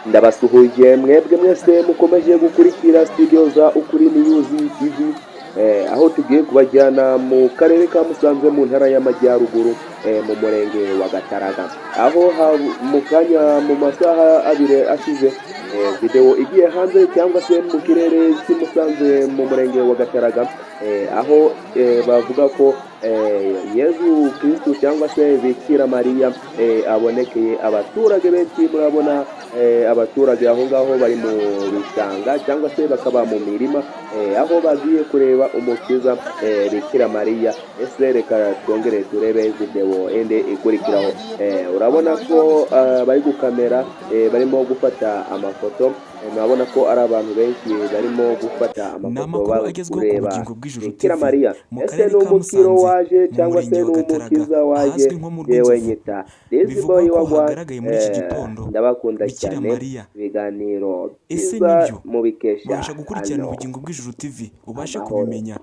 Ndabasuhuje mwebwe mwese mukomeje gukurikira studio za Ukuri News TV, aho tugiye kubajyana mu karere ka Musanze mu ntara y'Amajyaruguru, mu murenge wa Gataraga, aho mu kanya mu masaha abiri ashize video igiye hanze cyangwa se mu kirere cy'i Musanze mu murenge wa Gataraga, aho bavuga ko Yezu Kristo cyangwa se Bikira Mariya abonekeye abaturage benshi. Murabona abaturage aho ngaho bari mu bishanga cyangwa se bakaba mu mirima, aho bagiye kureba umukiza Bikira Mariya. Ese reka twongere turebe video ende ikurikiraho. Urabona ko bari gukamera, barimo gufata amafoto. Murabona ko ari abantu benshi barimo gufata amafoto kureba Bikira Mariya. Ese ni umukiro waje cyangwa se ni umukiza waje? Yewe nyita Lazy Boy wagwa. Ndabakunda cyane, ibiganiro byiza mubikesha ubasha gukurikirana Ubugingo bw'Ijuru TV ubashe kubimenya.